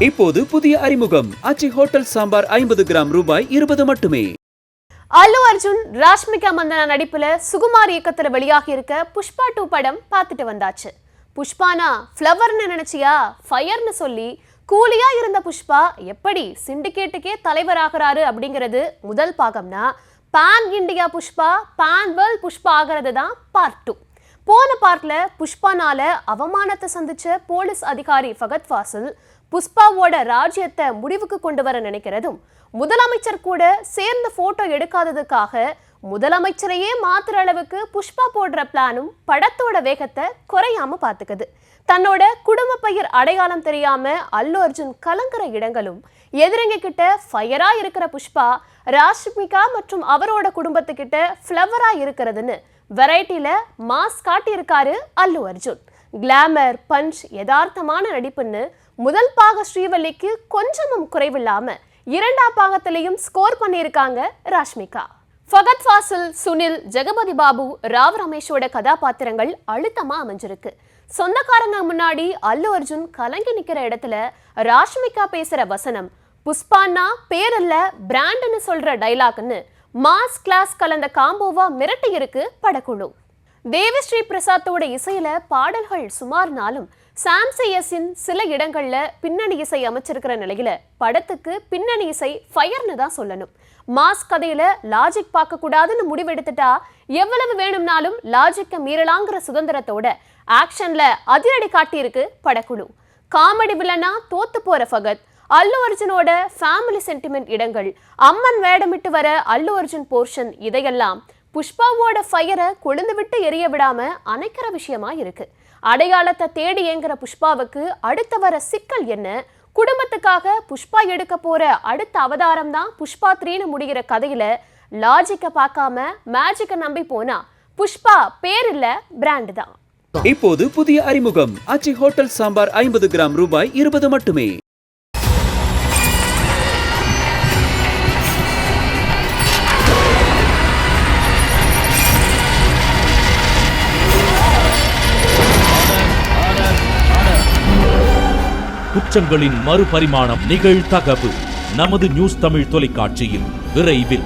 இப்போது புதிய அறிமுகம் ஆச்சி ஹோட்டல் சாம்பார் 50 கிராம் ரூபாய் 20 மட்டுமே. அல்லு அர்ஜுன் ராஷ்மிகா மந்தனா நடிப்புல சுகுமார் இயக்கத்துல வெளியாகி இருக்க புஷ்பா 2 படம் பார்த்துட்டு வந்தாச்சு. புஷ்பானா ஃப்ளவர்னு நினைச்சியா ஃபயர்னு சொல்லி கூலியா இருந்த புஷ்பா எப்படி சிண்டிகேட்டுக்கே தலைவராகிறாரு அப்படிங்கிறது முதல் பாகம்னா, பான் இண்டியா புஷ்பா பான் வேர்ல்ட் புஷ்பா ஆகிறது தான் பார்ட் 2. போன பார்ட்ல புஷ்பானால அவமானத்தை சந்திச்ச போலீஸ் அதிகாரி ஃபகத் ஃபாசில் புஷ்பாவோட ராஜ்யத்தை முடிவுக்கு கொண்டு வர நினைக்கிறதும், முதலமைச்சர் கூட சேர்ந்து போட்டோ எடுக்காததுக்காக முதலமைச்சரையே மாத்துற அளவுக்கு புஷ்பா போடுற பிளானும் படத்தோட வேகத்தை குறையாம பாத்துக்குது. தன்னோட குடும்ப பெயர் அடையாளம் தெரியாம அல்லு அர்ஜுன் கலங்குற இடங்களும், எதிரங்க கிட்ட ஃபயரா இருக்கிற புஷ்பா ராஷ்மிகா மற்றும் அவரோட குடும்பத்துக்கிட்ட ஃப்ளவரா இருக்கிறதுன்னு வெரைட்டில மாஸ் காட்டி இருக்காரு அல்லு அர்ஜுன். கிளாமர், பஞ்ச், யதார்த்தமான நடிப்புன்னு முதல் பாக ஸ்ரீவல்லிக்கு கொஞ்சமும் குறைவில்லாம இரண்டாம் பாகத்திலையும் ஸ்கோர் பண்ணியிருக்காங்க ராஷ்மிகா. ஃபகத் ஃபாசில், சுனில், ஜெகபதி பாபு, ராவ் ரமேஷோட கதாபாத்திரங்கள் அழுத்தமா அமைஞ்சிருக்கு. சொந்தக்காரங்க முன்னாடி அல்லு அர்ஜுன் கலங்கி நிக்கிற இடத்துல ராஷ்மிகா பேசுற வசனம் புஷ்பான்னா பேரல்ல பிராண்டுன்னு சொல்ற டைலாக்னு மாஸ் கிளாஸ் கலந்த காம்போவா மிரட்டி இருக்கு படக்குழு. தேவிஸ்ரீ பிரசாத்தோட இசையில பாடல்கள் சுமார்னாலும் சாம்சியஸின் சில இடங்கள்ல பின்னணி இசை அமைச்சிருக்கிற நிலையில படத்துக்கு பின்னணி இசை ஃபயர்னு தான் சொல்லணும். மாஸ் கதையில லாஜிக் பார்க்க கூடாதுன்னு முடிவெடுத்துட்டா எவ்வளவு வேணும்னாலும் லாஜிக்க மீறலாங்கிற சுதந்திரத்தோட ஆக்ஷன்ல அதிரடி காட்டியிருக்கு படக்குழு. காமெடி வில்லனா தோத்து போற ஃபகத், அல்லு அர்ஜுனோட ஃபேமிலி சென்டிமெண்ட் இடங்கள், அம்மன் வேடமிட்டு வர அல்லு அர்ஜுன் போர்ஷன், இதையெல்லாம் புஷ்பாவோட ஃபயரை கொழுந்து விட்டு எரிய விடாம அணைக்கிற விஷயமா இருக்கு. அடையாளத்தை தேடி ஏங்குற புஷ்பாவுக்கு அடுத்து வர சிக்கல் என்ன, குடும்பத்துக்காக புஷ்பா எடுக்க போற அடுத்த அவதாரம் தான் புஷ்பா 3ன்னு முடிகிற கதையில லாஜிக்க பார்க்காம மேஜிக்க நம்பி போனா புஷ்பா பேர் இல்ல பிராண்ட் தான். இப்போது புதிய அறிமுகம் ஆச்சி ஹோட்டல் சாம்பார் 50 கிராம் ரூபாய் 20 மட்டுமே. குற்றங்களின் மறுபரிமாணம் நிகழ்தகவு நமது நியூஸ் தமிழ் தொலைக்காட்சியில் விரைவில்.